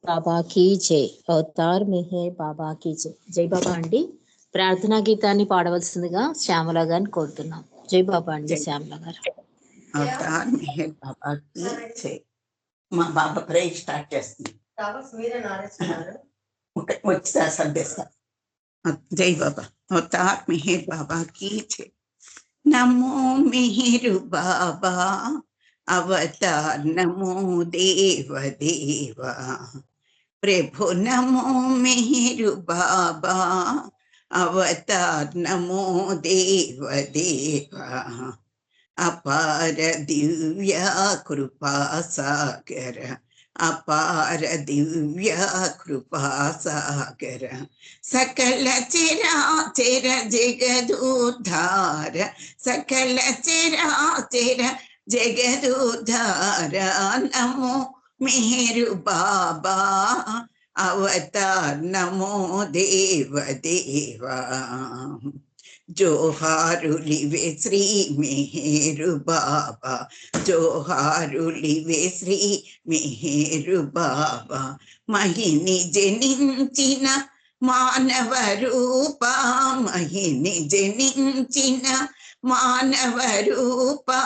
బాబాకి జై. అవతార్ మెహే బాబాకి జై. జై బాబా అండి. ప్రార్థనా గీతాన్ని పాడవలసిందిగా శ్యామల గారిని కోరుతున్నాం. జై బాబా అండి. శ్యామల గారు. అవతార్ మెహే బాబాకి జై. మా బాబా ప్రే స్టార్ట్ చేస్తుంది. వచ్చి సందేశం. జై బాబా. అవతార్ మెహే బాబాకి జై. నమో మెహరు బాబా అవతార్ నమో దేవ దేవా प्रभु नमो मेहरु बाबा अवतार नमो देव देवा अपार दिव्य कृपा सागर अपार दिव्य कृपा सागर सकल चराचर जगदुद्धार सकल चराचर जगदुद्धार नमो मेहरु बाबा अवतार नमो देव देवा जोहारुलिवे श्री मेहरु बाबा जोहारुलिवे श्री मेहरु बाबा महिनि जनिंचिन मानव रूपा महिनि जनिंचिन मानव रूपा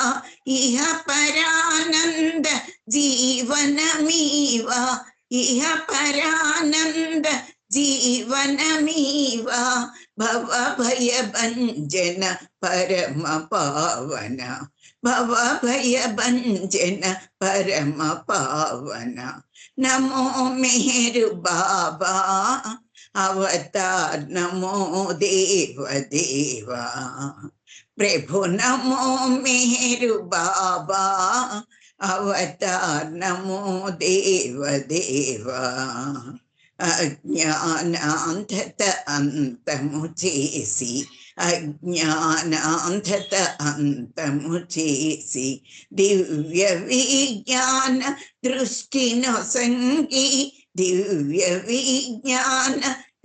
इह परानंद जीवनमीवा इह परानंद जीवनमीवा भव भय भंजन परम पावन भव भय भंजन परम पावन नमो मेहरु बाबा अवतार नमो देव देवा प्रभु नमो मेहरु बाबा अवतार नमो देव देवा अज्ञानांधत अंतमुचेसी अज्ञानांधत अंतमुचेसी दिव्य विज्ञान दृष्टि न संगी दिव्य विज्ञान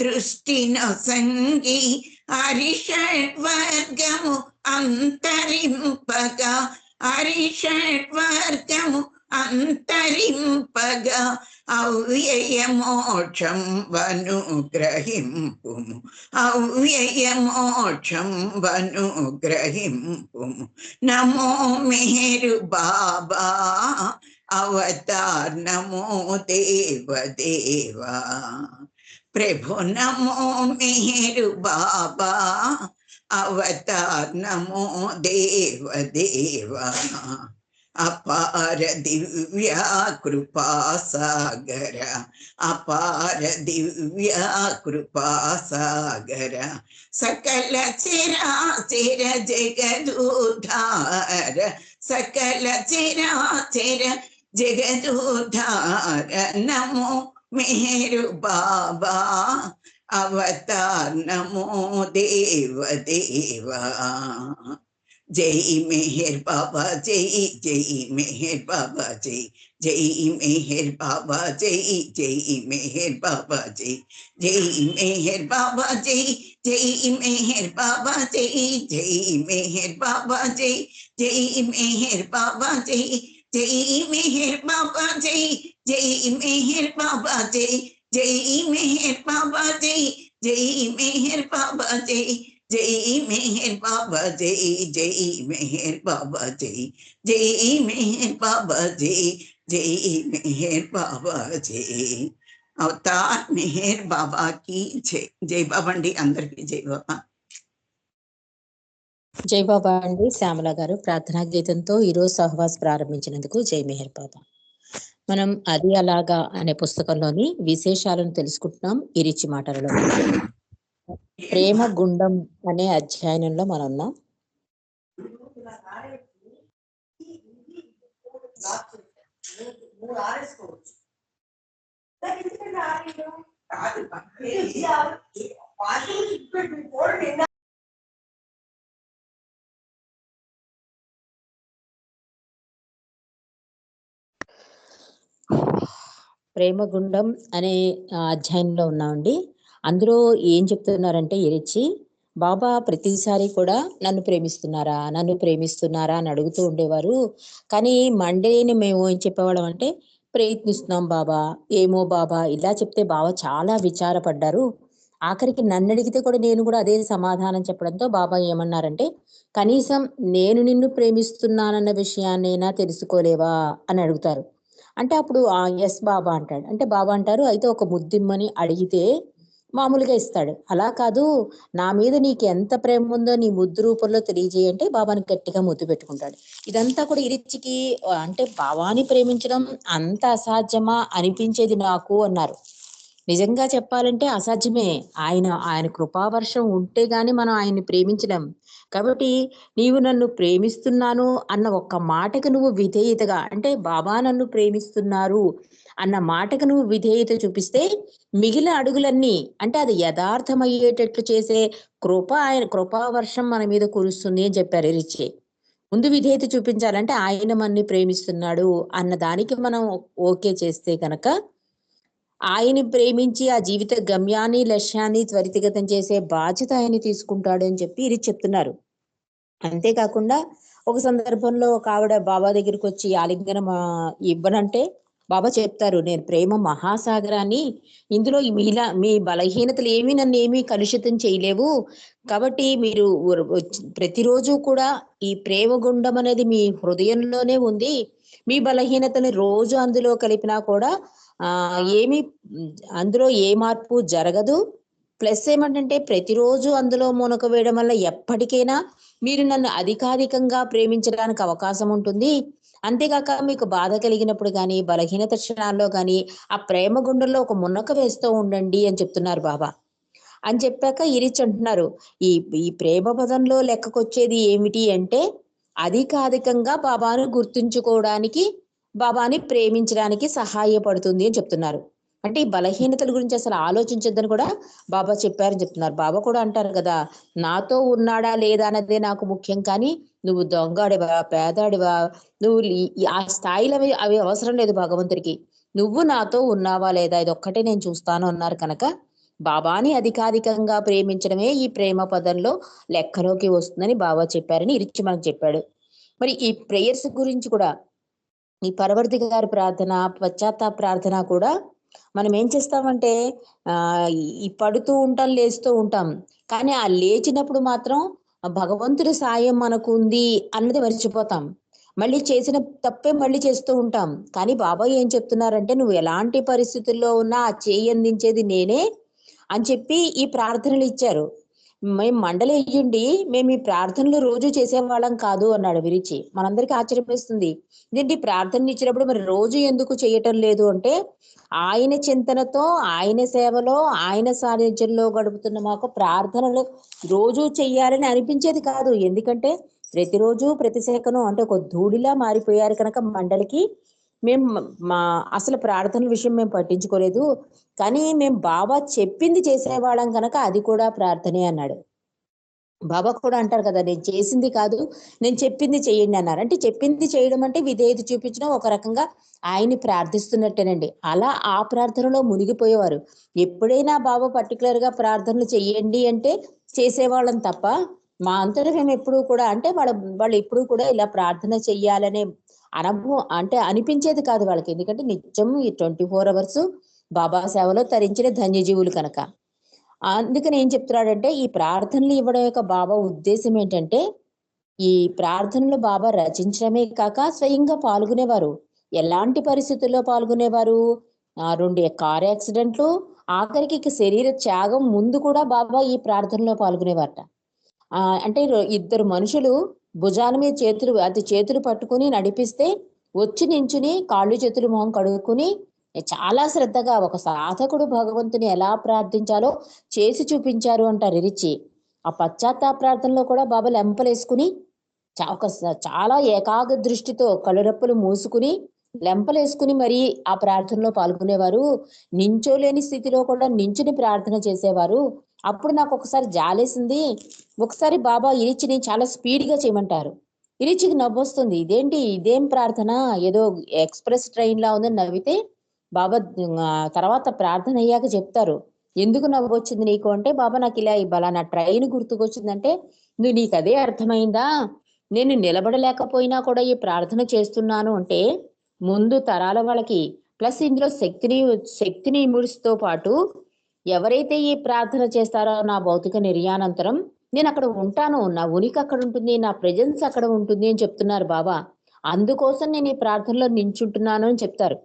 दृष्टि न संगी हरिषड्वर्गमु अंतरिंपगा हरिषड्वर्गमु अंतरिंपगा अव्यय मोक्षं वनुग्रहिंपुमु अव्यय मोक्षं वनुग्रहिंपुमु नमो मेहरु बाबा अवतार नमो देव देवा प्रभु नमो मेहरु बाबा अवतार नमो देव देवा अपार दिव्य कृपा सागर अपार दिव्य कृपा सागर सकल चराचर जगदुद्धार सकल चराचर जगदुद्धार नमो मेहरु बाबा अवतार नमो देव देवा जय मेहर बाबा जय जय मेहर बाबा जय जय मेहर बाबा जय मेहर बाबा जय मेहर बाबा जय मेहर बाबा जय मेहर बाबा जय मेहर बाबा जय मेहर बाबा जय मेहर बाबा जय मेहर बाबा जय मेहर बाबा जय मेहर बाबा जय मेहर बाबा जय मेहर बाबा जय मेहर बाबा जय अवतार मेहर बाबा की जय जय बाबा अंडी अंदरिकी जय बाबा జై బాబా అండి. శ్యామల గారు ప్రార్థనా గీతంతో ఈరోజు సహవాస్ ప్రారంభించినందుకు జై మెహర్ బాబా. మనం అది అలాగా అనే పుస్తకంలోని విశేషాలను తెలుసుకుంటున్నాం ఈ రిచి మాటలలో. ప్రేమ గుండం అనే అధ్యయనంలో మనం ఉన్నాం. ప్రేమగుండం అనే అధ్యాయంలో ఉన్నామండి. అందులో ఏం చెప్తున్నారంటే ఎరిచి బాబా ప్రతిసారి కూడా నన్ను ప్రేమిస్తున్నారా అని అడుగుతూ ఉండేవారు. కానీ మండేని మేము ఏం చెప్పేవాళ్ళం అంటే ప్రయత్నిస్తున్నాం బాబా, ఏమో బాబా ఇలా చెప్తే బాబా చాలా విచారపడ్డారు. ఆఖరికి నన్ను అడిగితే కూడా నేను కూడా అదే సమాధానం చెప్పడంతో బాబా ఏమన్నారంటే, కనీసం నేను నిన్ను ప్రేమిస్తున్నానన్న విషయాన్నైనా తెలుసుకోలేవా అని అడుగుతారు. అంటే అప్పుడు ఎస్ బాబా అంటాడు. అంటే బాబా అంటారు, అయితే ఒక ముద్దిమ్మని అడిగితే మామూలుగా ఇస్తాడు. అలా కాదు, నా మీద నీకు ఎంత ప్రేమ ఉందో నీ ముద్దు రూపంలో తెలియజేయంటే బాబాని గట్టిగా ముద్దు పెట్టుకుంటాడు. ఇదంతా కూడా ఇరిచ్చికి అంటే బాబాని ప్రేమించడం అంత అసాధ్యమా అనిపించేది నాకు అన్నారు. నిజంగా చెప్పాలంటే అసాధ్యమే. ఆయన కృపావర్షం ఉంటే గాని మనం ఆయన్ని ప్రేమించలేం. కాబట్టి నీవు నన్ను ప్రేమిస్తున్నాను అన్న ఒక్క మాటకు నువ్వు విధేయతగా, అంటే బాబా నన్ను ప్రేమిస్తున్నారు అన్న మాటకు నువ్వు విధేయత చూపిస్తే మిగిలిన అడుగులన్నీ, అంటే అది యథార్థమయ్యేటట్లు చేసే ఆయన కృపావర్షం మన మీద కురుస్తుంది అని చెప్పారు రిచే. ముందు విధేయత చూపించాలంటే ఆయన మనని ప్రేమిస్తున్నాడు అన్న దానికి మనం ఓకే చేస్తే కనుక ఆయన్ని ప్రేమించి ఆ జీవిత గమ్యాన్ని, లక్ష్యాన్ని త్వరితగతం చేసే బాధ్యత ఆయన తీసుకుంటాడు అని చెప్పి ఇది చెప్తున్నారు. అంతేకాకుండా ఒక సందర్భంలో ఒక ఆవిడ బాబా దగ్గరికి వచ్చి ఆలింగనం ఇవ్వనంటే బాబా చెప్తారు, నేను ప్రేమ మహాసాగరాన్ని, ఇందులో మీ బలహీనతలు ఏమీ నన్ను ఏమీ కలుషితం చేయలేవు. కాబట్టి మీరు ప్రతిరోజు కూడా ఈ ప్రేమ గుండం అనేది మీ హృదయంలోనే ఉంది. మీ బలహీనతని రోజు అందులో కలిపినా కూడా ఏమి అందులో ఏ మార్పు జరగదు. ప్లస్ ఏమంటే ప్రతిరోజు అందులో మునక వేయడం వల్ల ఎప్పటికైనా మీరు నన్ను అధికాధికంగా ప్రేమించడానికి అవకాశం ఉంటుంది. అంతేకాక మీకు బాధ కలిగినప్పుడు కానీ, బలహీనత క్షణాల్లో కానీ ఆ ప్రేమ గుండెల్లో ఒక మునక వేస్తూ ఉండండి అని చెప్తున్నారు బాబా. అని చెప్పాక ఇరిచి అంటున్నారు, ఈ ఈ ప్రేమ పదంలో లెక్కకొచ్చేది ఏమిటి అంటే అధికాధికంగా బాబాను గుర్తుంచుకోవడానికి, బాబాని ప్రేమించడానికి సహాయపడుతుంది అని చెప్తున్నారు. అంటే ఈ బలహీనతల గురించి అసలు ఆలోచించొద్దని కూడా బాబా చెప్పారని చెప్తున్నారు. బాబా కూడా అంటారు కదా, నాతో ఉన్నాడా లేదా అన్నదే నాకు ముఖ్యం, కానీ నువ్వు దొంగడివా, పేదాడివా, నువ్వు ఆ స్థాయిలో అవి అవసరం లేదు భగవంతుడికి. నువ్వు నాతో ఉన్నావా లేదా, ఇది ఒక్కటే నేను చూస్తాను అన్నారు. కనుక బాబాని అధికాధికంగా ప్రేమించడమే ఈ ప్రేమ పదంలో లెక్కలోకి వస్తుందని బాబా చెప్పారని ఇరిచి మనకు చెప్పాడు. మరి ఈ ప్రేయర్స్ గురించి కూడా, ఈ పరవర్తిగారి ప్రార్థన, పశ్చాత్తాప ప్రార్థన కూడా మనం ఏం చేస్తామంటే ఈ పడుతూ ఉంటాం, లేస్తూ ఉంటాం, కానీ ఆ లేచినప్పుడు మాత్రం భగవంతుడి సాయం మనకు ఉంది అన్నది మర్చిపోతాం. మళ్ళీ చేసిన తప్పే మళ్ళీ చేస్తూ ఉంటాం. కానీ బాబా ఏం చెప్తున్నారంటే, నువ్వు ఎలాంటి పరిస్థితుల్లో ఉన్నా ఆ చేయి అందించేది నేనే అని చెప్పి ఈ ప్రార్థనలు ఇచ్చారు. మేము మండలి అయ్యుండి మేము ఈ ప్రార్థనలు రోజు చేసేవాళ్ళం కాదు అన్నాడు విరిచి. మనందరికీ ఆశ్చర్యమేస్తుంది, ఇదేంటి ప్రార్థనలు ఇచ్చినప్పుడు మరి రోజు ఎందుకు చేయటం లేదు అంటే, ఆయన చింతనతో, ఆయన సేవలో, ఆయన సాన్నిధ్యంలో గడుపుతున్న మాకు ప్రార్థనలు రోజు చెయ్యాలని అనిపించేది కాదు. ఎందుకంటే ప్రతిరోజు ప్రతి సెకను అంటే ఒక ధూళిలా మారిపోయారు కనుక మండలికి మేము మా అసలు ప్రార్థనల విషయం మేము పట్టించుకోలేదు. కానీ మేము బాబా చెప్పింది చేసేవాళ్ళం కనుక అది కూడా ప్రార్థనే అన్నాడు. బాబా కూడా అంటారు కదా, నేను చేసింది కాదు, నేను చెప్పింది చేయండి అన్నారు. అంటే చెప్పింది చేయడం అంటే విధేయత చూపించడం, ఒక రకంగా ఆయన్ని ప్రార్థిస్తున్నట్టేనండి. అలా ఆ ప్రార్థనలో మునిగిపోయేవారు. ఎప్పుడైనా బాబా పర్టికులర్ గా ప్రార్థనలు చెయ్యండి అంటే చేసేవాళ్ళం తప్ప, మా అంతటా మేము ఎప్పుడూ కూడా, అంటే వాళ్ళు ఎప్పుడూ కూడా ఇలా ప్రార్థన చెయ్యాలనే అనుభవం అంటే అనిపించేది కాదు వాళ్ళకి. ఎందుకంటే నిత్యం ఈ 24 అవర్స్ బాబా సేవలో తరించిన ధన్యజీవులు కనుక. అందుకని ఏం చెప్తున్నాడంటే, ఈ ప్రార్థనలు ఇవ్వడం యొక్క బాబా ఉద్దేశం ఏంటంటే, ఈ ప్రార్థనలు బాబా రచించడమే కాక స్వయంగా పాల్గొనేవారు. ఎలాంటి పరిస్థితుల్లో పాల్గొనేవారు? 2 కార్ యాక్సిడెంట్లు, ఆఖరికి ఇక శరీర త్యాగం ముందు కూడా బాబా ఈ ప్రార్థనలో పాల్గొనేవారట. అంటే ఇద్దరు మనుషులు భుజాల మీద చేతులు పట్టుకుని నడిపిస్తే వచ్చి నించుని కాళ్ళు చేతులు మొహం కడుక్కుని చాలా శ్రద్ధగా ఒక సాధకుడు భగవంతుని ఎలా ప్రార్థించాలో చేసి చూపించారు అంటారు ఇరిచి. ఆ పశ్చాత్తాప ప్రార్థనలో కూడా బాబా లెంపలేసుకుని చాలా ఏకాగ్ర దృష్టితో కళ్ళరెప్పలు మూసుకుని లెంపలేసుకుని మరి ఆ ప్రార్థనలో పాల్గొనేవారు. నించోలేని స్థితిలో కూడా నించుని ప్రార్థన చేసేవారు. అప్పుడు నాకు ఒకసారి జాలేసింది. ఒకసారి బాబా ఇరిచిని చాలా స్పీడ్ గా చేయమంటారు. ఇరిచికి నవ్వొస్తుంది, ఇదేంటి ఇదేం ప్రార్థన, ఏదో ఎక్స్ప్రెస్ ట్రైన్ లా ఉందని నవ్వితే బాబా తర్వాత ప్రార్థన అయ్యాక చెప్తారు, ఎందుకు నవ్వొచ్చింది నీకు అంటే, బాబా నాకు ఇలా బలానా ట్రైన్ గుర్తుకొచ్చిందంటే, నీకు అదే అర్థమైందా, నేను నిలబడలేకపోయినా కూడా ఈ ప్రార్థన చేస్తున్నాను అంటే ముందు తరాల వాళ్ళకి ప్లస్ ఇందులో శక్తిని ఇముడుతో పాటు ఎవరైతే ఈ ప్రార్థన చేస్తారో నా భౌతిక నిర్యానంతరం నేను అక్కడ ఉంటాను, నా ఉనికి అక్కడ ఉంటుంది, నా ప్రెజెన్స్ అక్కడ ఉంటుంది అని చెప్తున్నారు బాబా. అందుకోసం నేను ఈ ప్రార్థనలో నించుంటున్నాను అని చెప్తారు.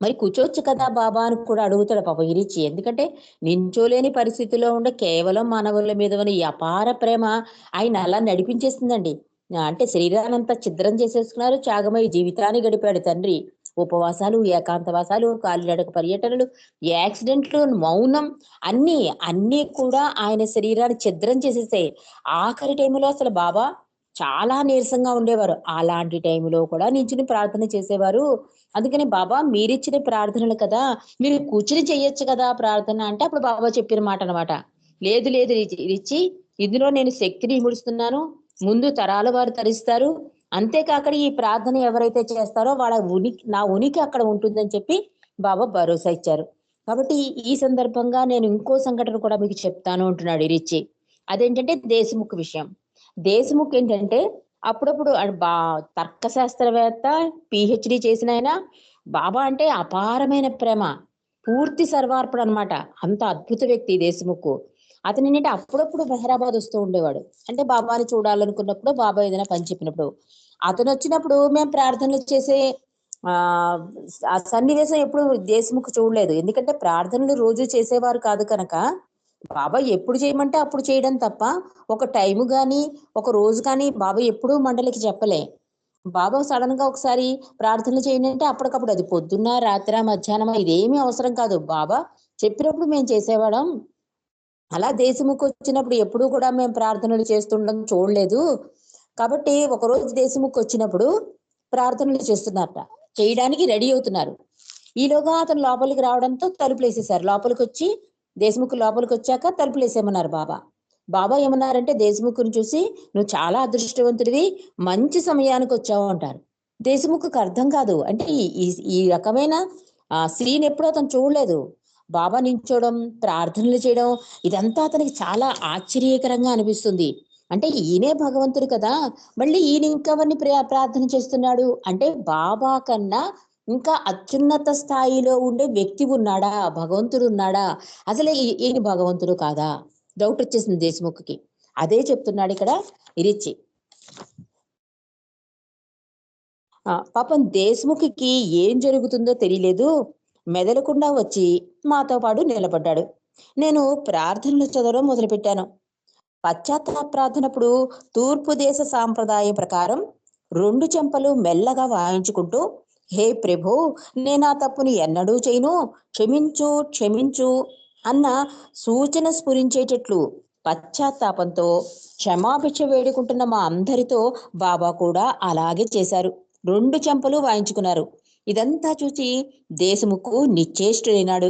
మరి కూర్చోవచ్చు కదా బాబా అని కూడా అడుగుతాడు పాప ఇరిచి. ఎందుకంటే నించోలేని పరిస్థితిలో ఉండే కేవలం మానవుల మీద ఉన్న ఈ అపార ప్రేమ ఆయన అలా నడిపించేస్తుందండి. అంటే శరీరానంతా ఛిద్రం చేసేసుకున్నారు, త్యాగమై జీవితాన్ని గడిపాడు తండ్రి. ఉపవాసాలు, ఏకాంతవాసాలు, కాలినడక పర్యటనలు, యాక్సిడెంట్లు, మౌనం, అన్ని అన్ని కూడా ఆయన శరీరాన్ని ఛిద్రం చేసేసాయి. ఆఖరి టైంలో అసలు బాబా చాలా నీరసంగా ఉండేవారు. అలాంటి టైంలో కూడా నించుని ప్రార్థన చేసేవారు. అందుకని బాబా మీరిచ్చిన ప్రార్థనలు కదా, మీరు కూర్చుని చెయ్యొచ్చు కదా ప్రార్థన అంటే, అప్పుడు బాబా చెప్పిన మాట అనమాట. లేదు లేదు రిచి, ఇందులో నేను శక్తిని ఇముడుస్తున్నాను, ముందు తరాల వారు తరిస్తారు, అంతేకాక ఈ ప్రార్థన ఎవరైతే చేస్తారో వాళ్ళ నా ఉనికి అక్కడ ఉంటుందని చెప్పి బాబా భరోసా ఇచ్చారు. కాబట్టి ఈ సందర్భంగా నేను ఇంకో సంఘటన కూడా మీకు చెప్తాను అంటున్నాడు రిచి. అదేంటంటే దేశముఖ్ విషయం. దేశముఖ్ ఏంటంటే అప్పుడప్పుడు తర్కశాస్త్రవేత్త, పిహెచ్డి చేసిన ఆయన, బాబా అంటే అపారమైన ప్రేమ, పూర్తి సర్వార్పణ అనమాట. అంత అద్భుత వ్యక్తి దేశముఖ్. అతను ఏంటంటే అప్పుడప్పుడు హైదరాబాద్ వస్తూ ఉండేవాడు. అంటే బాబాని చూడాలనుకున్నప్పుడు, బాబా ఏదైనా పని చెప్పినప్పుడు అతను వచ్చినప్పుడు మేము ప్రార్థనలు చేసే ఆ సన్నివేశం ఎప్పుడు దేశముఖ్ చూడలేదు. ఎందుకంటే ప్రార్థనలు రోజు చేసేవారు కాదు కనుక బాబా ఎప్పుడు చేయమంటే అప్పుడు చేయడం తప్ప ఒక టైము గాని ఒక రోజు కానీ బాబా ఎప్పుడూ మండలికి చెప్పలే. బాబా సడన్ గా ఒకసారి ప్రార్థనలు చేయండి అంటే అప్పటికప్పుడు, అది పొద్దున్న రాత్ర మధ్యాహ్నం ఇదేమీ అవసరం కాదు, బాబా చెప్పినప్పుడు మేము చేసేవాళ్ళం. అలా దేశముఖ్ వచ్చినప్పుడు ఎప్పుడూ కూడా మేము ప్రార్థనలు చేస్తుండడం చూడలేదు. కాబట్టి ఒకరోజు దేశముఖ్ వచ్చినప్పుడు ప్రార్థనలు చేస్తున్నారట, చేయడానికి రెడీ అవుతున్నారు. ఈలోగా అతను లోపలికి రావడంతో తలుపులు వేసేసారు. లోపలికి వచ్చి దేశముఖ్ లోపలికి వచ్చాక తలుపులు వేసేయమన్నారు బాబా. బాబా ఏమన్నారంటే దేశముఖుని చూసి, నువ్వు చాలా అదృష్టవంతుడివి, మంచి సమయానికి వచ్చావు అంటారు. దేశముఖుకి అర్థం కాదు. అంటే ఈ ఈ రకమైన సీన్ ఎప్పుడూ అతను చూడలేదు. బాబా నించోవడం, ప్రార్థనలు చేయడం, ఇదంతా అతనికి చాలా ఆశ్చర్యకరంగా అనిపిస్తుంది. అంటే ఈయనే భగవంతుడు కదా, మళ్ళీ ఈయన ఇంకెవరిని ప్రార్థన చేస్తున్నాడు అంటే, బాబా కన్నా ఇంకా అత్యున్నత స్థాయిలో ఉండే వ్యక్తి ఉన్నాడా, భగవంతుడు ఉన్నాడా, అసలు ఈయన భగవంతుడు కాదా, డౌట్ వచ్చేసింది దేశముఖికి. అదే చెప్తున్నాడు ఇక్కడ ఇరిచి. పాపం దేశముఖికి ఏం జరుగుతుందో తెలియలేదు. మెదలకుండా వచ్చి మాతో పాటు నిలబడ్డాడు. నేను ప్రార్థనలు చదవడం మొదలుపెట్టాను. పశ్చాత్తాప ప్రార్థనప్పుడు తూర్పు దేశ సాంప్రదాయం ప్రకారం 2 చెంపలు మెల్లగా వాయించుకుంటూ, హే ప్రభు, నేను ఆ తప్పుని ఎన్నడూ చేయను, క్షమించు క్షమించు అన్న సూచన స్ఫురించేటట్లు పశ్చాత్తాపంతో క్షమాభిక్ష వేడుకుంటున్న మా అందరితో బాబా కూడా అలాగే చేశారు. 2 చెంపలు వాయించుకున్నారు. ఇదంతా చూసి దేశముఖు నిశ్చేష్టుడైనాడు.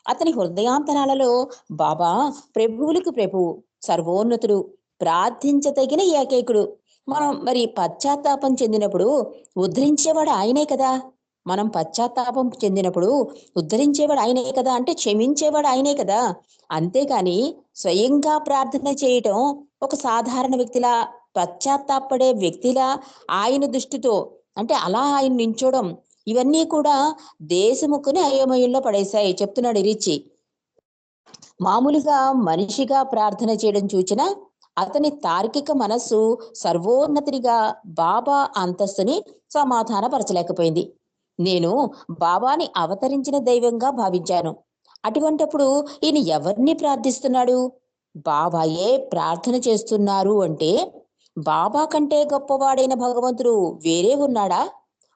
అతని హృదయాంతరాలలో బాబా ప్రభువులకు ప్రభువు, సర్వోన్నతుడు, ప్రార్థించదగిన ఏకైకుడు. మనం మరి పశ్చాత్తాపం చెందినప్పుడు ఉద్ధరించేవాడు ఆయనే కదా. మనం పశ్చాత్తాపం చెందినప్పుడు ఉద్ధరించేవాడు ఆయనే కదా, అంటే క్షమించేవాడు ఆయనే కదా. అంతేకాని స్వయంగా ప్రార్థన చేయటం ఒక సాధారణ వ్యక్తిలా, పశ్చాత్తాపడే వ్యక్తిలా ఆయన దృష్టితో అంటే అలా ఆయన నించోడం, ఇవన్నీ కూడా దేశముఖుని అయోమయంలో పడేశాయి చెప్తున్నాడు రిచి. మామూలుగా మనిషిగా ప్రార్థన చేయడం చూచిన అతని తార్కిక మనస్సు సర్వోన్నతిగా బాబా అంతస్తుని సమాధానపరచలేకపోయింది. నేను బాబాని అవతరించిన దైవంగా భావించాను. అటువంటప్పుడు ఈయన ఎవరిని ప్రార్థిస్తున్నాడు? బాబాయే ప్రార్థన చేస్తున్నారు అంటే బాబా కంటే గొప్పవాడైన భగవంతుడు వేరే ఉన్నాడా?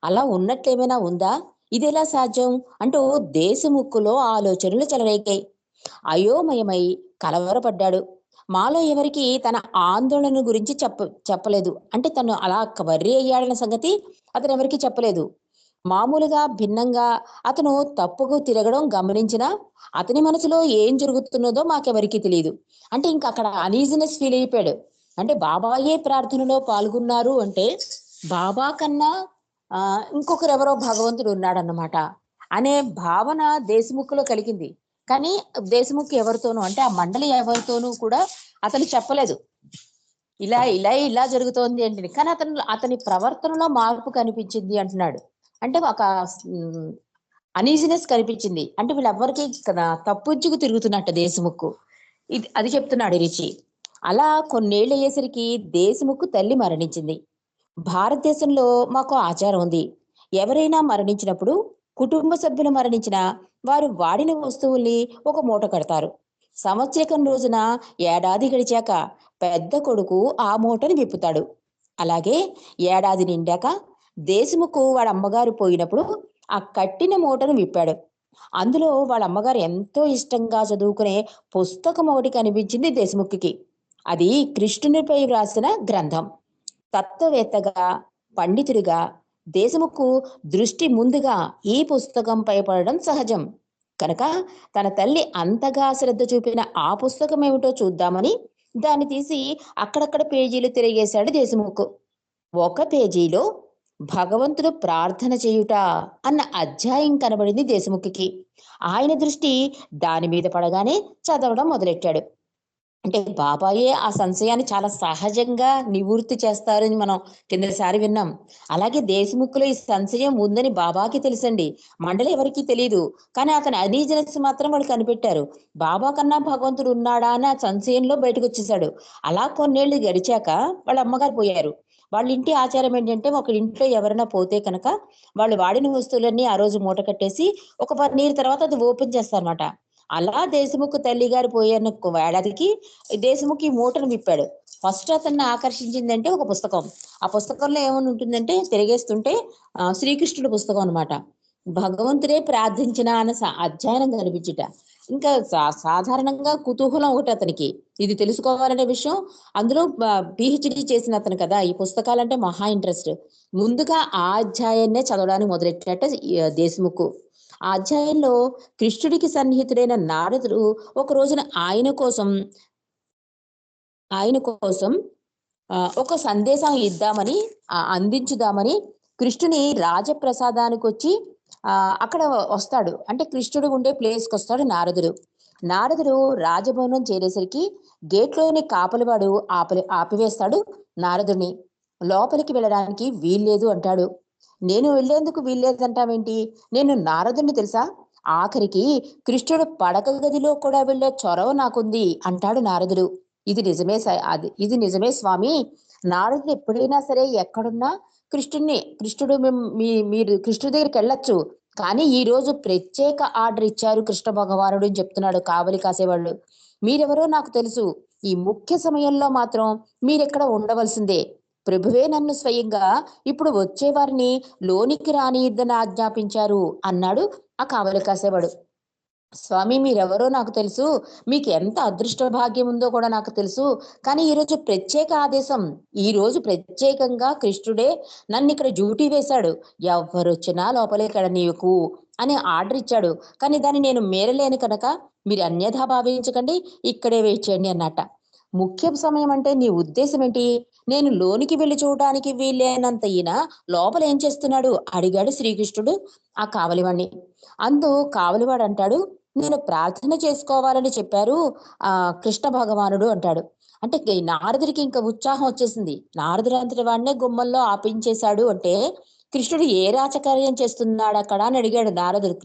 అలా ఉన్నట్లేమైనా ఉందా? ఇదెలా సాధ్యం అంటూ దేశముక్కులో ఆలోచనలు చెలరేగాయి. అయోమయమై కలవరపడ్డాడు. మాలో ఎవరికి తన ఆందోళన గురించి చెప్పలేదు. అంటే తను అలా వర్రీ అయ్యాడన్న సంగతి అతను ఎవరికి చెప్పలేదు. మామూలుగా భిన్నంగా అతను తప్పుకు తిరగడం గమనించినా అతని మనసులో ఏం జరుగుతున్నదో మాకెవరికి తెలియదు. అంటే ఇంకా అక్కడ అనీజినెస్ ఫీల్ అయిపోయాడు. అంటే బాబాయే ప్రార్థనలో పాల్గొన్నారు అంటే బాబా కన్నా ఇంకొకరు ఎవరో భగవంతుడు ఉన్నాడన్నమాట అనే భావన దేశముఖలో కలిగింది. కానీ దేశముఖ్ ఎవరితోనూ అంటే ఆ మండలి ఎవరితోనూ కూడా అతను చెప్పలేదు ఇలా ఇలా ఇలా జరుగుతోంది ఏంటి. కానీ అతని ప్రవర్తనలో మార్పు కనిపించింది అంటున్నాడు. అంటే ఒక అనీజినెస్ కనిపించింది. అంటే వీళ్ళెవ్వరికి కదా తప్పుంచుకు తిరుగుతున్నట్ట దేశముక్కు. అది చెప్తున్నాడు రిచి. అలా కొన్నేళ్ళు అయ్యేసరికి దేశముక్కు తల్లి మరణించింది. భారతదేశంలో మాకు ఆచారం ఉంది. ఎవరైనా మరణించినప్పుడు కుటుంబ సభ్యులు మరణించినా వారు వాడిన వస్తువుల్ని ఒక మూట కడతారు. సంవత్సరికం రోజున ఏడాది గడిచాక పెద్ద కొడుకు ఆ మూటని విప్పుతాడు. అలాగే ఏడాది నిండాక దేశముకు వాళ్ళ అమ్మగారు పోయినప్పుడు ఆ కట్టిన మూటను విప్పాడు. అందులో వాళ్ళ అమ్మగారు ఎంతో ఇష్టంగా చదువుకునే పుస్తకం ఒకటి కనిపించింది దేశముఖికి. అది కృష్ణునిపై వ్రాసిన గ్రంథం. తత్వవేత్తగా, పండితుడిగా దేశముఖు దృష్టి ముందుగా ఈ పుస్తకంపై పడడం సహజం. కనుక తన తల్లి అంతగా శ్రద్ధ చూపిన ఆ పుస్తకం ఏమిటో చూద్దామని దాన్ని తీసి అక్కడక్కడ పేజీలు తిరిగేశాడు దేశముఖు. ఒక పేజీలో భగవంతుడు ప్రార్థన చేయుట అన్న అధ్యాయం కనబడింది దేశముఖికి. ఆయన దృష్టి దాని మీద పడగానే చదవడం మొదలెట్టాడు. అంటే బాబాయే ఆ సంశయాన్ని చాలా సహజంగా నివృత్తి చేస్తారని మనం కిందసారి విన్నాం. అలాగే దేశముఖులో ఈ సంశయం ఉందని బాబాకి తెలుసండి. మండలి ఎవరికీ తెలియదు. కానీ అతని అనీజనెస్ మాత్రం వాళ్ళు కనిపెట్టారు. బాబా కన్నా భగవంతుడు ఉన్నాడా అని ఆ సంశయంలో బయటకు వచ్చేసాడు. అలా కొన్నేళ్లు గడిచాక వాళ్ళ అమ్మగారు పోయారు. వాళ్ళ ఇంటి ఆచారం ఏంటంటే ఒక ఇంట్లో ఎవరైనా పోతే కనుక వాళ్ళు వాడిన వస్తువులన్నీ ఆ రోజు మూట కట్టేసి ఒక పన్నీరు తర్వాత అది ఓపెన్ చేస్తారన్నమాట. అలా దేశముఖ్ తల్లి గారు పోయిన ఏడాదికి దేశముఖ్ ఈ మూటను విప్పాడు. ఫస్ట్ అతన్ని ఆకర్షించిందంటే ఒక పుస్తకం. ఆ పుస్తకంలో ఏమని ఉంటుందంటే తిరిగేస్తుంటే శ్రీకృష్ణుడి పుస్తకం అన్నమాట. భగవంతుడే ప్రార్థించిన అన్న అధ్యయనం కనిపించుట. ఇంకా సాధారణంగా కుతూహలం ఒకటి అతనికి, ఇది తెలుసుకోవాలనే విషయం. అందులో పిహెచ్డి చేసిన అతను కదా, ఈ పుస్తకాలంటే మహా ఇంట్రెస్ట్. ముందుగా ఆ అధ్యాయాన్నే చదవడానికి మొదలెట్టినట్ట దేశముఖ్. ఆ అధ్యాయంలో కృష్ణుడికి సన్నిహితుడైన నారదుడు ఒక రోజున ఆయన కోసం ఒక సందేశం ఇద్దామని అందించుదామని కృష్ణుని రాజప్రసాదానికి వచ్చి అక్కడ వస్తాడు. అంటే కృష్ణుడు ఉండే ప్లేస్కి వస్తాడు నారదుడు. నారదుడు రాజభవనం చేరేసరికి గేట్లోని కాపలివాడు ఆపివేస్తాడు నారదుడిని. లోపలికి వెళ్ళడానికి వీల్లేదు అంటాడు. నేను వెళ్లేందుకు వీల్లేదంటావేంటి? నేను నారదుడిని తెలుసా? ఆఖరికి కృష్ణుడు పడక గదిలో కూడా వెళ్లే చొరవ నాకుంది అంటాడు నారదుడు. ఇది నిజమే స్వామి. నారదుడు ఎప్పుడైనా సరే ఎక్కడున్నా కృష్ణుడు మీరు కృష్ణుడి దగ్గరికి వెళ్ళొచ్చు. కానీ ఈ రోజు ప్రత్యేక ఆర్డర్ ఇచ్చారు కృష్ణ భగవానుడు అని చెప్తున్నాడు కావలి కాసేవాళ్ళు. మీరెవరో నాకు తెలుసు. ఈ ముఖ్య సమయంలో మాత్రం మీరెక్కడ ఉండవలసిందే. ప్రభువే నన్ను స్వయంగా ఇప్పుడు వచ్చేవారిని లోనికి రానియద్దని ఆజ్ఞాపించారు అన్నాడు ఆ కావలి కాసేవాడు. స్వామి మీరెవరో నాకు తెలుసు, మీకు ఎంత అదృష్ట భాగ్యం ఉందో కూడా నాకు తెలుసు. కానీ ఈరోజు ప్రత్యేక ఆదేశం, ఈ రోజు ప్రత్యేకంగా కృష్ణుడే నన్ను ఇక్కడ డ్యూటీ వేశాడు. ఎవరొచ్చినా లోపలికి నీకు అని ఆర్డర్ ఇచ్చాడు. కానీ దాన్ని నేను మేరలేను కనుక మీరు అన్యథా భావించకండి, ఇక్కడే వెయిట్ చేయండి అన్నట్ట. ముఖ్య సమయం అంటే నీ ఉద్దేశం ఏంటి? నేను లోనికి వెళ్ళి చూడడానికి వీలేనంత ఈయన లోపల ఏం చేస్తున్నాడు అడిగాడు శ్రీకృష్ణుడు ఆ కావలివాణ్ణి. అందు కావలివాడు అంటాడు, నేను ప్రార్థన చేసుకోవాలని చెప్పారు కృష్ణ భగవానుడు అంటాడు. అంటే నారదుడికి ఇంకా ఉత్సాహం వచ్చేసింది. నారదుడు అంతటి వాడినే గుమ్మంలో ఆపించేశాడు అంటే కృష్ణుడు ఏ రాచకార్యం చేస్తున్నాడు అక్కడ అని అడిగాడు నారదుడు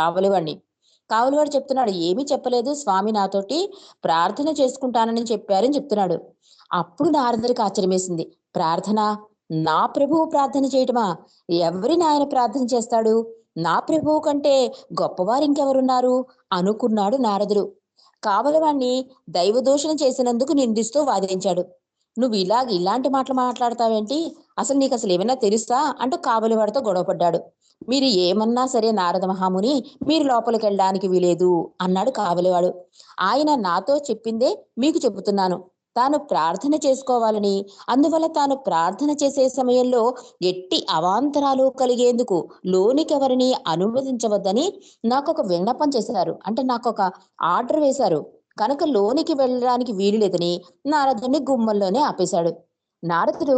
కావలివాడిని. కావలివాడు చెప్తున్నాడు, ఏమీ చెప్పలేదు స్వామి, నాతోటి ప్రార్థన చేసుకుంటానని చెప్పారని చెప్తున్నాడు. అప్పుడు నారదుడికి ఆశ్చర్యమేసింది. ప్రార్థన? నా ప్రభువు ప్రార్థన చేయటమా? ఎవరిని ఆయన ప్రార్థన చేస్తాడు? నా ప్రభువు కంటే గొప్పవారు ఇంకెవరున్నారు అనుకున్నాడు నారదుడు. కావలివాణ్ణి దైవదూషణ చేసినందుకు నిందిస్తూ వాదించాడు. నువ్వు ఇలాంటి మాటలు మాట్లాడతావేంటి? నీకు అసలు ఏమైనా తెలుసా అంటూ కావలివాడితో గొడవపడ్డాడు. మీరు ఏమన్నా సరే నారద మహాముని, మీరు లోపలికి వెళ్ళడానికి వీలేదు అన్నాడు కావలివాడు. ఆయన నాతో చెప్పిందే మీకు చెబుతున్నాను. తాను ప్రార్థన చేసుకోవాలని, అందువల్ల తాను ప్రార్థన చేసే సమయంలో ఎట్టి అవాంతరాలు కలిగేందుకు లోనికి ఎవరిని అనుమతించవద్దని నాకు ఒక విన్నపం చేశారు. అంటే నాకు ఒక ఆర్డర్ వేశారు. కనుక లోనికి వెళ్ళడానికి వీలు లేదని నారదుడిని గుమ్మంలోనే ఆపేశాడు. నారదుడు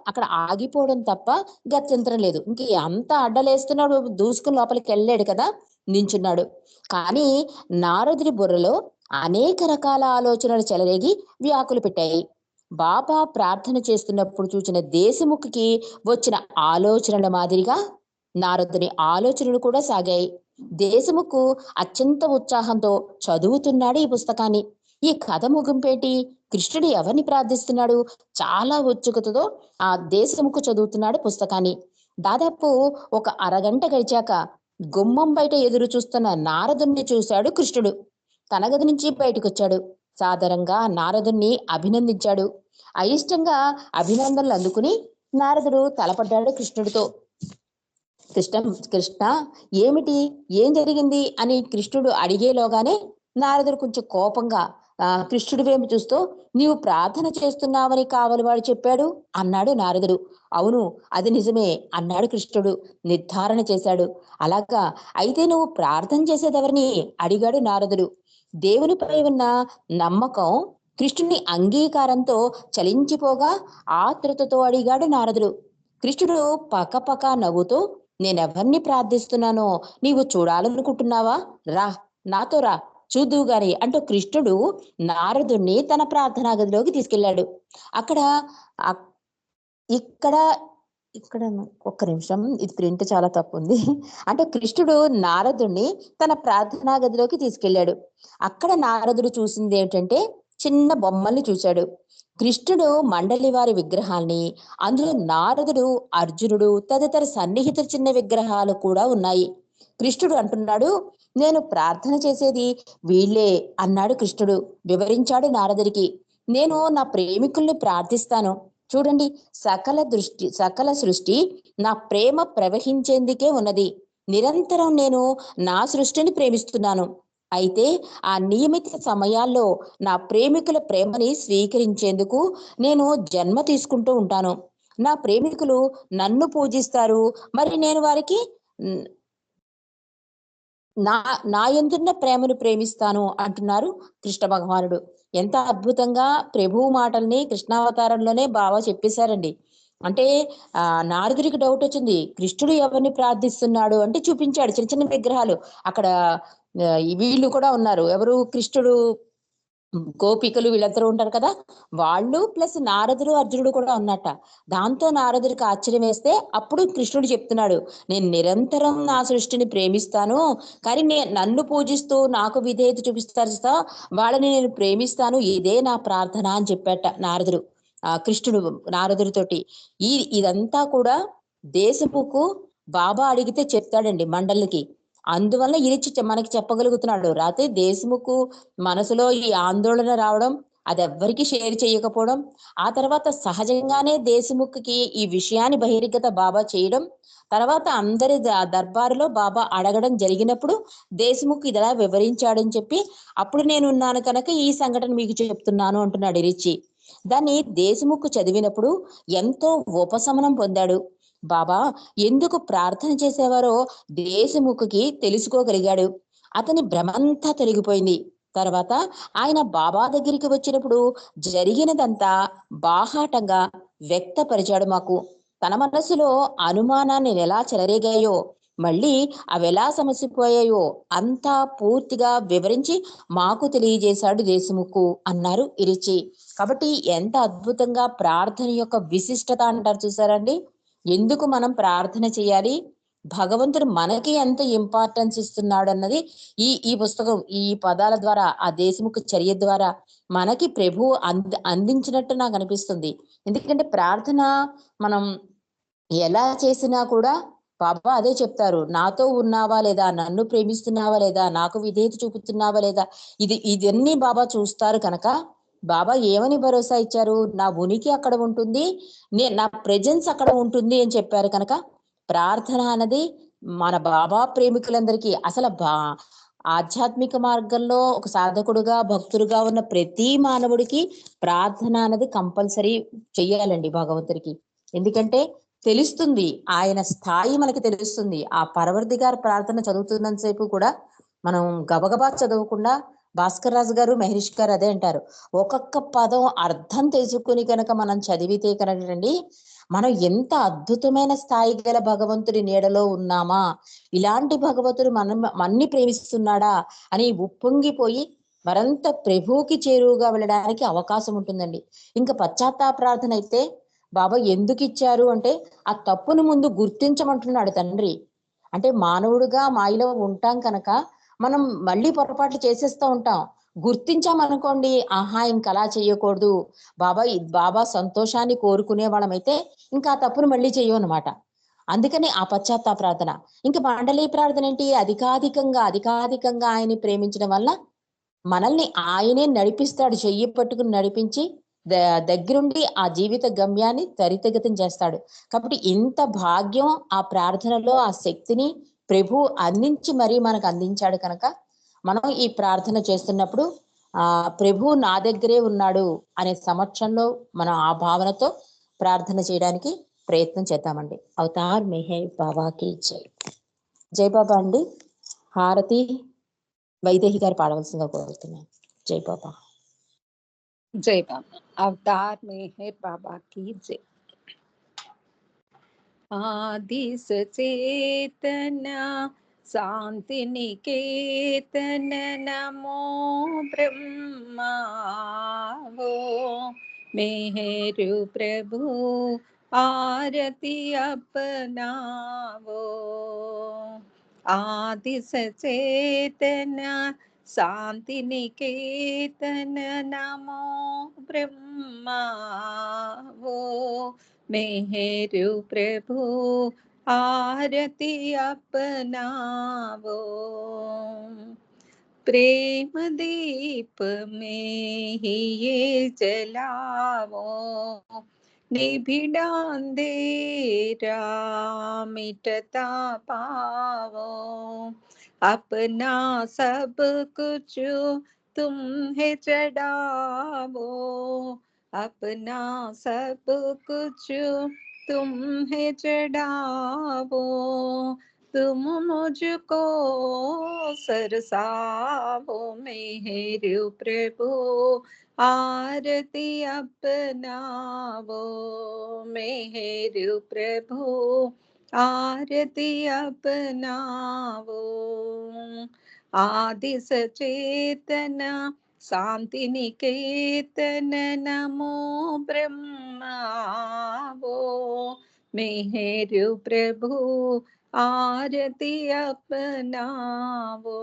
అక్కడ ఆగిపోవడం తప్ప గత్యంతరం లేదు. ఇంక అంత అడ్డలేస్తున్నాడు, దూసుకుని లోపలికి వెళ్ళాడు కదా, నించున్నాడు. కానీ నారదుడి బుర్రలో అనేక రకాల ఆలోచనలు చెలరేగి వ్యాకులు పెట్టాయి. బాబా ప్రార్థన చేస్తున్నప్పుడు చూసిన దేశముఖికి వచ్చిన ఆలోచనల మాదిరిగా నారదుని ఆలోచనలు కూడా సాగాయి. దేశముకు అత్యంత ఉత్సాహంతో చదువుతున్నాడు ఈ పుస్తకాన్ని. ఈ కథ ముగింపేటి, కృష్ణుడు ఎవరిని ప్రార్థిస్తున్నాడు, చాలా ఉత్సుకతతో ఆ దేశముకు చదువుతున్నాడు పుస్తకాన్ని. దాదాపు ఒక అరగంట గడిచాక గుమ్మం బయట ఎదురు చూస్తున్న నారదుణ్ణి చూశాడు కృష్ణుడు. తన గది నుంచి బయటకొచ్చాడు. సాదరంగా నారదుణ్ణి అభినందించాడు. అయిష్టంగా అభినందనలు అందుకుని నారదుడు తలపడ్డాడు కృష్ణుడితో. కృష్ణ కృష్ణ ఏమిటి, ఏం జరిగింది అని కృష్ణుడు అడిగేలోగానే నారదుడు కొంచెం కోపంగా కృష్ణుడి వైపు చూస్తూ, నీవు ప్రార్థన చేస్తున్నావని కావలివాడు చెప్పాడు అన్నాడు నారదుడు. అవును, అది నిజమే అన్నాడు కృష్ణుడు నిర్ధారణ చేశాడు. అలాగా, అయితే నువ్వు ప్రార్థన చేసేదెవరిని అడిగాడు నారదుడు. దేవునిపై ఉన్న నమ్మకం కృష్ణుని అంగీకారంతో చలించిపోగా ఆతృతతో అడిగాడు నారదుడు. కృష్ణుడు పకపక నవ్వుతూ, నేనెవరిని ప్రార్థిస్తున్నానో నీవు చూడాలనుకుంటున్నావా, రా, నాతో రా, చూద్దువు గాని అంటూ కృష్ణుడు నారదుణ్ణి తన ప్రార్థనా గదిలోకి తీసుకెళ్లాడు. అక్కడ ఇక్కడ ఇక్కడ ఒక్క నిమిషం, ఇది ప్రింట్ చాలా తప్పు ఉంది. అంటే కృష్ణుడు నారదుణ్ణి తన ప్రార్థనా గదిలోకి తీసుకెళ్లాడు. అక్కడ నారదుడు చూసింది ఏంటంటే చిన్న బొమ్మల్ని చూశాడు. కృష్ణుడు మండలి వారి విగ్రహాల్ని, అందులో నారదుడు, అర్జునుడు తదితర సన్నిహిత చిన్న విగ్రహాలు కూడా ఉన్నాయి. కృష్ణుడు అంటున్నాడు, నేను ప్రార్థన చేసేది వీళ్ళే అన్నాడు కృష్ణుడు. వివరించాడు నారదుడికి. నేను నా ప్రేమికుల్ని ప్రార్థిస్తాను. చూడండి, సకల సృష్టి నా ప్రేమ ప్రవహించేందుకే ఉన్నది. నిరంతరం నేను నా సృష్టిని ప్రేమిస్తున్నాను. అయితే ఆ నియమిత సమయాల్లో నా ప్రేమికుల ప్రేమని స్వీకరించేందుకు నేను జన్మ తీసుకుంటూ ఉంటాను. నా ప్రేమికులు నన్ను పూజిస్తారు, మరి నేను వారికి నా యందున్న ప్రేమను ప్రేమిస్తాను అంటున్నారు కృష్ణ భగవానుడు. ఎంత అద్భుతంగా ప్రభువు మాటల్ని కృష్ణావతారంలోనే బాగా చెప్పేశారండి. అంటే నారదుడికి డౌట్ వచ్చింది, కృష్ణుడు ఎవరిని ప్రార్థిస్తున్నాడు అంటే చూపించాడు చిన్న చిన్న విగ్రహాలు. అక్కడ వీళ్ళు కూడా ఉన్నారు, ఎవరు, కృష్ణుడు, గోపికలు వీళ్ళందరూ ఉంటారు కదా, వాళ్ళు ప్లస్ నారదుడు, అర్జునుడు కూడా ఉన్నట్ట. దాంతో నారదుడికి ఆశ్చర్యం వేస్తే అప్పుడు కృష్ణుడు చెప్తున్నాడు, నేను నిరంతరం నా సృష్టిని ప్రేమిస్తాను, కానీ నన్ను పూజిస్తూ నాకు విధేయత చూపిస్తారు, వాళ్ళని నేను ప్రేమిస్తాను, ఇదే నా ప్రార్థన అని చెప్పాట నారదుడు. కృష్ణుడు నారదుడితోటి. ఇదంతా కూడా దేశముకు బాబా అడిగితే చెప్తాడండి మండలికి. అందువల్ల ఇరిచి మనకి చెప్పగలుగుతున్నాడు. రాత్రి దేశముకు మనసులో ఈ ఆందోళన రావడం, అది ఎవ్వరికి షేర్ చేయకపోవడం, ఆ తర్వాత సహజంగానే దేశముఖికి ఈ విషయాన్ని బహిర్గత బాబా చేయడం, తర్వాత అందరి దర్బారులో బాబా అడగడం జరిగినప్పుడు దేశముఖి ఇదిలా వివరించాడని చెప్పి, అప్పుడు నేను ఉన్నాను కనుక ఈ సంఘటన మీకు చెప్తున్నాను అంటున్నాడు ఇరిచి. దాన్ని దేశముఖి చదివినప్పుడు ఎంతో ఉపశమనం పొందాడు. బాబా ఎందుకు ప్రార్థన చేసేవారో దేశముఖికి తెలుసుకోగలిగాడు. అతని భ్రమంతా తొలగిపోయింది. తర్వాత ఆయన బాబా దగ్గరికి వచ్చినప్పుడు జరిగినదంతా బాహాటంగా వ్యక్తపరిచాడు మాకు. తన మనసులో అనుమానాన్ని ఎలా చెలరేగాయో, మళ్ళీ అవి ఎలా సమసిపోయాయో అంతా పూర్తిగా వివరించి మాకు తెలియజేశాడు దేశముఖు అన్నారు ఇరిచి. కాబట్టి ఎంత అద్భుతంగా ప్రార్థన యొక్క విశిష్టత అంటారు చూసారండి. ఎందుకు మనం ప్రార్థన చేయాలి, భగవంతుడు మనకి ఎంత ఇంపార్టెన్స్ ఇస్తున్నాడు అన్నది ఈ పుస్తకం, ఈ పదాల ద్వారా, ఆ దేశముఖ చర్య ద్వారా మనకి ప్రభు అందించినట్టు నాకు అనిపిస్తుంది. ఎందుకంటే ప్రార్థన మనం ఎలా చేసినా కూడా బాబా అదే చెప్తారు, నాతో ఉన్నావా లేదా, నన్ను ప్రేమిస్తున్నావా లేదా, నాకు విధేయత చూపుతున్నావా లేదా, ఇదన్నీ బాబా చూస్తారు కనుక బాబా ఏమని భరోసా ఇచ్చారు, నా ఉనికి అక్కడ ఉంటుంది, నా ప్రెజెన్స్ అక్కడ ఉంటుంది అని చెప్పారు కనుక ప్రార్థన అన్నది మన బాబా ప్రేమికులందరికీ, అసలు ఆధ్యాత్మిక మార్గంలో ఒక సాధకుడుగా భక్తుడుగా ఉన్న ప్రతి మానవుడికి ప్రార్థన అనేది కంపల్సరీ చెయ్యాలండి భగవంతుడికి. ఎందుకంటే తెలుస్తుంది, ఆయన స్థాయి మనకి తెలుస్తుంది. ఆ పరవర్దిగారి ప్రార్థన చదువుతున్నంతసేపు కూడా మనం గబగబా చదవకుండా, భాస్కర్ రాజు గారు, మహేష్ గారు అదే అంటారు, ఒక్కొక్క పదం అర్థం తెలుసుకుని కనుక మనం చదివితే కనుకండి మనం ఎంత అద్భుతమైన స్థాయి గల భగవంతుడి నీడలో ఉన్నామా, ఇలాంటి భగవంతుడు మన్ని ప్రేమిస్తున్నాడా అని ఉప్పొంగిపోయి మరంత ప్రభువుకి చేరువుగా వెళ్ళడానికి అవకాశం ఉంటుందండి. ఇంకా పశ్చాత్తాప ప్రార్థన అయితే బాబా ఎందుకు ఇచ్చారు అంటే ఆ తప్పును ముందు గుర్తించమంటున్నాడు తండ్రి. అంటే మానవుడుగా మాయలో ఉంటాం కనుక మనం మళ్ళీ పొరపాట్లు చేసేస్తూ ఉంటాం. గుర్తించామనుకోండి, ఆహా ఇంక అలా చేయకూడదు. బాబా సంతోషాన్ని కోరుకునే వాళ్ళమైతే ఇంకా ఆ తప్పును మళ్ళీ చెయ్యమనమాట. అందుకని ఆ పశ్చాత్తాప ప్రార్థన. ఇంక మండలి ప్రార్థన ఏంటి? అధికాధికంగా ఆయన్ని ప్రేమించడం వల్ల మనల్ని ఆయనే నడిపిస్తాడు. చెయ్యి పట్టుకుని నడిపించి ద దగ్గరుండి ఆ జీవిత గమ్యాన్ని త్వరితగతిన చేస్తాడు. కాబట్టి ఇంత భాగ్యం ఆ ప్రార్థనలో ఆ శక్తిని ప్రభువు అందించి మరీ మనకు అందించాడు కనుక, మనం ఈ ప్రార్థన చేస్తున్నప్పుడు ప్రభువు నా దగ్గరే ఉన్నాడు అనే సమక్షంలో మనం ఆ భావనతో ప్రార్థన చేయడానికి ప్రయత్నం చేద్దామండి. అవతార్ మెహర్ బాబాకి జై. జై బాబా అండి. హారతి వైదేహి గారు పాడవలసిందిగా కోరుతున్నాను. జై బాబా. जय बाबा। अवतार मेहर बाबा की जय। आदि सचेतन शांति निकेतन नमो ब्रह्मा वो मेहरु प्रभु आरती अपनावो। आदि सचेतन शांति निकेतन नमो ब्रह्मा वो मेहरु प्रभु आरती अपनावो। प्रेम दीप में ही ये जलावो निभिड़ा अंधेरा मिटता पावो। अपना सब कुछ तुम है चढ़ावो अपना सब कुछ तुम है चढ़ावो। तुम मुझको सरसावो मेहरु प्रभु आरती अपनावो। मेहरु प्रभु आरती अपनावो। आदि सचेतन शांति निकेतन नमो ब्रह्मा वो मेहरु प्रभु आरती अपनावो।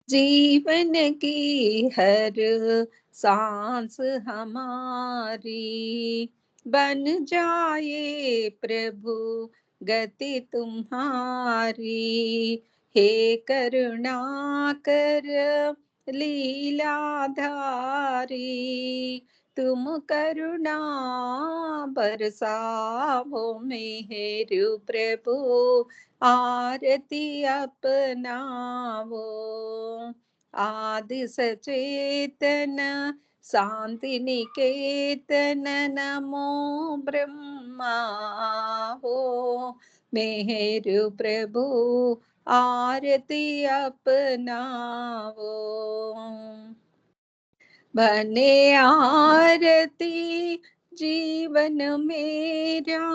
जीवन की हर सांस हमारी बन जाए प्रभु गति तुम्हारी। हे करुणा कर लीलाधारी तुम करुणा बरसावो मेहरु प्रभु आरती अपनावो। आदि सचेतन शांति निकेतन नमो ब्रह्मा वो मेहरु प्रभु आरती अपनावो। बने आरती जीवन मेरा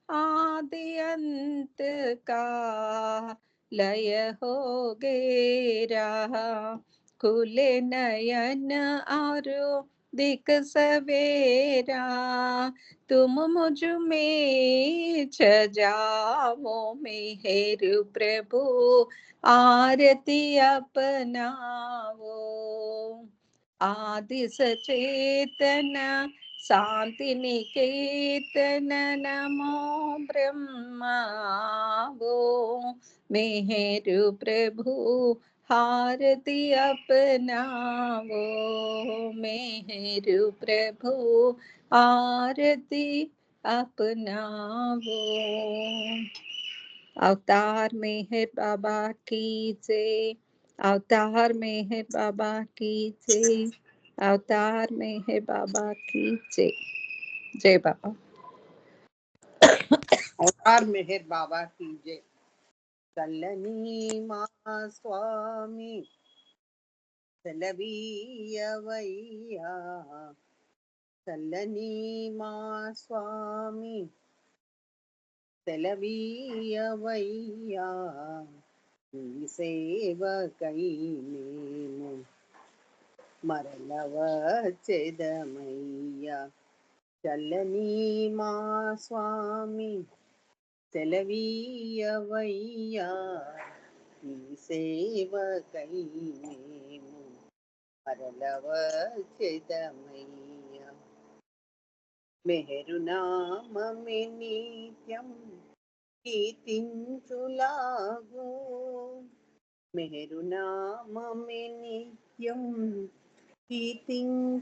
आदि अंत का लय हो गेरा। खुले नयन और दिक सवेरा तुम मुझ में छजाओ मेहरु प्रभु आरती अपनावो। आदि सचेतन शांति निकेतन नमो ब्रह्मा वो मेहरु प्रभु आरती अपनावो। मेहरु प्रभु आरती अपनावो। अवतार मेहर बाबा की जय। अवतार मेहर बाबा की जय। अवतार मेहर बाबा की जय। जय बाबा। अवतार मेहर बाबा की जय। चलनी मा स्वामी चलवीयवैया चलनी मा स्वामी चलवीयवैया నీ సేవకై మేము మరల వచ్చెదమయ్యా చల్లని మా స్వామి సెలవీయవయ్యా, ఈ సేవకై మేము మరలవచెదమయ్యా. మెహరునామమే నిత్యం కీర్తించులాగు, మెహరునామమే నిత్యం కీర్తించులాగు,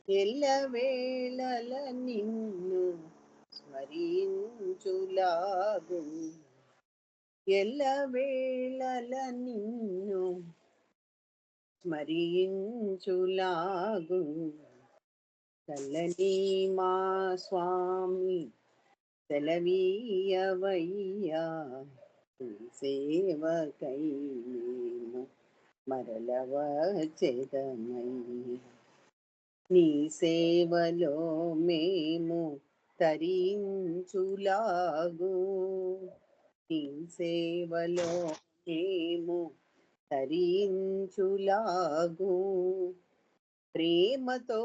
ఎల్లవేళల నిన్ను స్మరించులాగు, ఎల్లవేళల నిన్ను స్మరించులాగు. చల్లని మా స్వామి సెలవీయవయ్యా, ఈ సేవకై మేము మరలవచెదమయ్యా. నీ సేవలో మేము తరించులాగు, నీ సేవలో మేము తరించులాగు, ప్రేమతో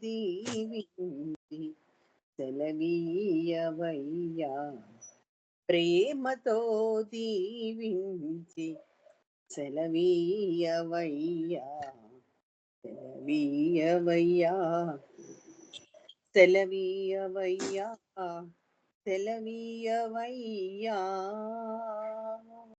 దీవించి సెలవీయవయ్యా, ప్రేమతో దీవించి సెలవీయవయ్యా, సెలవీయవయ్యా, సెలవీయవయ్యా, సెలవీయవయ్యా.